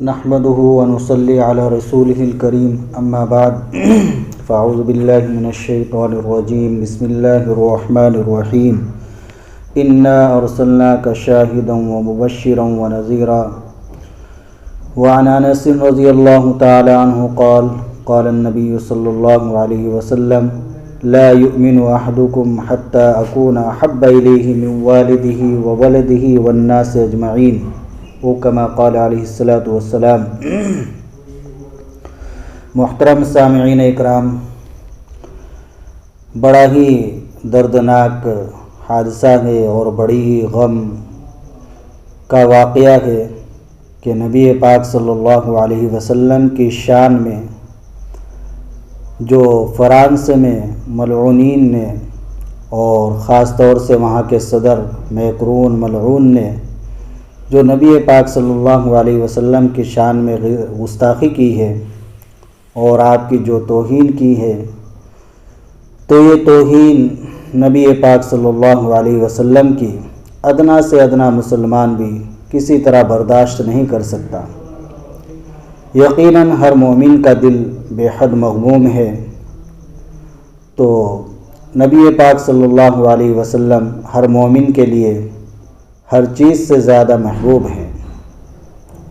نحمده ونصلي على رسوله الكريم أما بعد فأعوذ بالله من الشيطان الرجيم بسم الله الرحمن الرحيم إنا أرسلناك شاهدا ومبشرا ونذيرا وعن أنس رضي الله تعالى عنه قال النبي صلى الله عليه وسلم لا يؤمن أحدكم حتى أكون أحب إليه من والده وولده والناس أجمعين وہ کما قال علیہ الصلاۃ والسلام۔ محترم سامعین اکرام، بڑا ہی دردناک حادثہ ہے اور بڑی ہی غم کا واقعہ ہے کہ نبی پاک صلی اللہ علیہ وسلم کی شان میں جو فرانس میں ملعونین نے اور خاص طور سے وہاں کے صدر میکرون ملعون نے جو نبی پاک صلی اللہ علیہ وسلم کی شان میں گستاخی کی ہے اور آپ کی جو توہین کی ہے، تو یہ توہین نبی پاک صلی اللہ علیہ وسلم کی ادنا سے ادنا مسلمان بھی کسی طرح برداشت نہیں کر سکتا۔ یقیناً ہر مومن کا دل بے حد مغموم ہے، تو نبی پاک صلی اللہ علیہ وسلم ہر مومن کے لیے ہر چیز سے زیادہ محبوب ہیں۔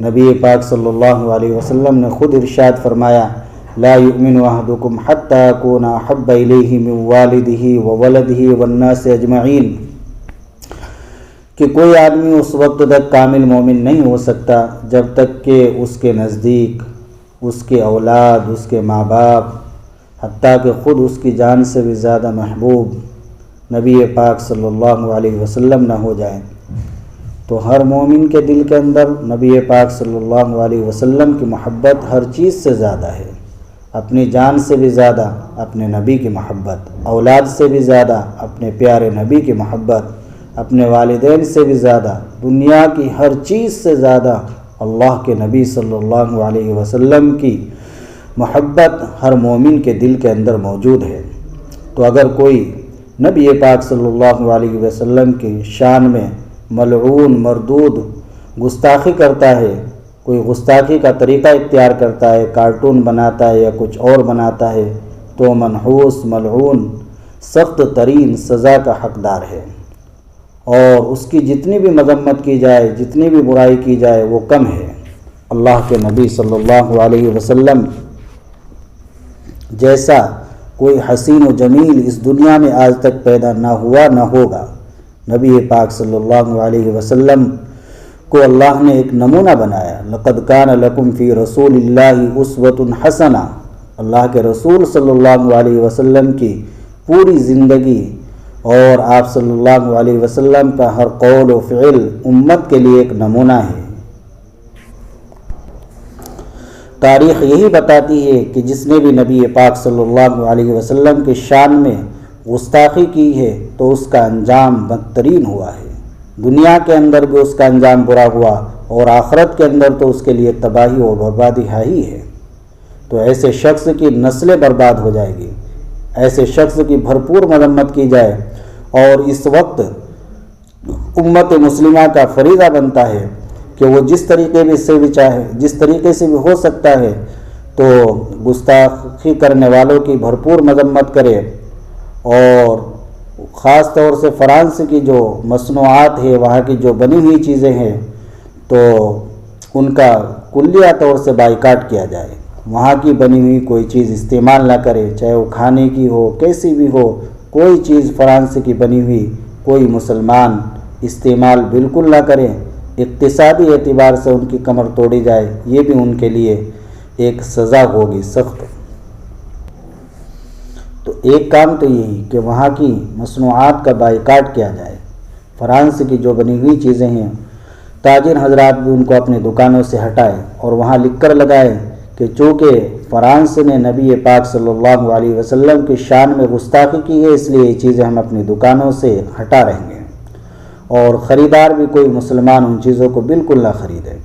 نبی پاک صلی اللہ علیہ وسلم نے خود ارشاد فرمایا، لا یؤمن احدکم حتی اکون احب الیہ من والدہ وولدہ والناس اجمعین، کہ کوئی آدمی اس وقت تک کامل مومن نہیں ہو سکتا جب تک کہ اس کے نزدیک اس کے اولاد، اس کے ماں باپ، حتیٰ کہ خود اس کی جان سے بھی زیادہ محبوب نبی پاک صلی اللہ علیہ وسلم نہ ہو جائیں۔ تو ہر مومن کے دل کے اندر نبی پاک صلی اللہ علیہ وسلم کی محبت ہر چیز سے زیادہ ہے، اپنی جان سے بھی زیادہ اپنے نبی کی محبت، اولاد سے بھی زیادہ اپنے پیارے نبی کی محبت، اپنے والدین سے بھی زیادہ، دنیا کی ہر چیز سے زیادہ اللہ کے نبی صلی اللہ علیہ وسلم کی محبت ہر مومن کے دل کے اندر موجود ہے۔ تو اگر کوئی نبی پاک صلی اللہ علیہ وسلم کی شان میں ملعون مردود گستاخی کرتا ہے، کوئی گستاخی کا طریقہ اختیار کرتا ہے، کارٹون بناتا ہے یا کچھ اور بناتا ہے، تو منحوس ملعون سخت ترین سزا کا حقدار ہے، اور اس کی جتنی بھی مذمت کی جائے، جتنی بھی برائی کی جائے، وہ کم ہے۔ اللہ کے نبی صلی اللہ علیہ وسلم جیسا کوئی حسین و جمیل اس دنیا میں آج تک پیدا نہ ہوا نہ ہوگا۔ نبی پاک صلی اللہ علیہ وسلم کو اللہ نے ایک نمونہ بنایا، لقد کان لکم فی رسول اللہ اسوۃ حسنہ۔ اللہ کے رسول صلی اللہ علیہ وسلم کی پوری زندگی اور آپ صلی اللہ علیہ وسلم کا ہر قول و فعل امت کے لیے ایک نمونہ ہے۔ تاریخ یہی بتاتی ہے کہ جس نے بھی نبی پاک صلی اللہ علیہ وسلم کی شان میں گستاخی کی ہے تو اس کا انجام بدترین ہوا ہے۔ دنیا کے اندر بھی اس کا انجام برا ہوا، اور آخرت کے اندر تو اس کے لیے تباہی و بربادی ہی ہے۔ تو ایسے شخص کی نسلیں برباد ہو جائے گی، ایسے شخص کی بھرپور مذمت کی جائے، اور اس وقت امت مسلمہ کا فریضہ بنتا ہے کہ وہ جس طریقے سے بھی چاہے، جس طریقے سے بھی ہو سکتا ہے، تو گستاخی کرنے والوں کی بھرپور مذمت کرے، اور خاص طور سے فرانس کی جو مصنوعات ہے، وہاں کی جو بنی ہوئی چیزیں ہیں، تو ان کا کلیہ طور سے بائیکاٹ کیا جائے۔ وہاں کی بنی ہوئی کوئی چیز استعمال نہ کرے، چاہے وہ کھانے کی ہو، کیسی بھی ہو، کوئی چیز فرانس کی بنی ہوئی کوئی مسلمان استعمال بالکل نہ کرے۔ اقتصادی اعتبار سے ان کی کمر توڑی جائے، یہ بھی ان کے لیے ایک سزا ہوگی سخت۔ تو ایک کام تو یہی کہ وہاں کی مصنوعات کا بائیکاٹ کیا جائے، فرانس کی جو بنی ہوئی چیزیں ہیں، تاجر حضرات بھی ان کو اپنی دکانوں سے ہٹائیں، اور وہاں لکھ کر لگائیں کہ چونکہ فرانس نے نبی پاک صلی اللہ علیہ وسلم کی شان میں گستاخی کی ہے، اس لیے یہ چیزیں ہم اپنی دکانوں سے ہٹا رہیں گے، اور خریدار بھی کوئی مسلمان ان چیزوں کو بالکل نہ خریدے۔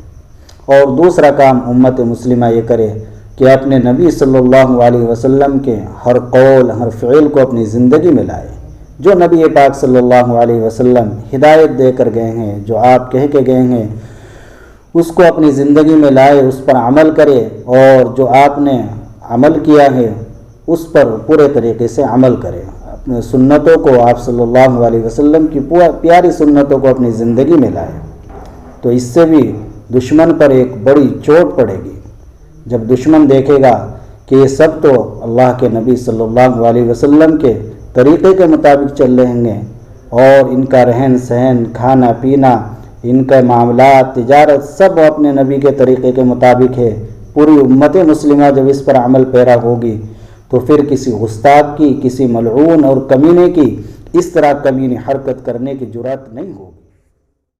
اور دوسرا کام امت مسلمہ یہ کرے کہ اپنے نبی صلی اللہ علیہ وسلم کے ہر قول ہر فعل کو اپنی زندگی میں لائے، جو نبی پاک صلی اللہ علیہ وسلم ہدایت دے کر گئے ہیں، جو آپ کہہ کے گئے ہیں، اس کو اپنی زندگی میں لائے، اس پر عمل کرے، اور جو آپ نے عمل کیا ہے اس پر پورے طریقے سے عمل کرے، اپنے سنتوں کو، آپ صلی اللہ علیہ وسلم کی پیاری سنتوں کو اپنی زندگی میں لائے، تو اس سے بھی دشمن پر ایک بڑی چوٹ پڑے گی۔ جب دشمن دیکھے گا کہ یہ سب تو اللہ کے نبی صلی اللہ علیہ وسلم کے طریقے کے مطابق چل رہے ہیں، اور ان کا رہن سہن، کھانا پینا، ان کا معاملات، تجارت سب اپنے نبی کے طریقے کے مطابق ہے، پوری امت مسلمہ جب اس پر عمل پیرا ہوگی تو پھر کسی گستاخ کی، کسی ملعون اور کمینے کی اس طرح کمینی حرکت کرنے کی جرات نہیں ہوگی۔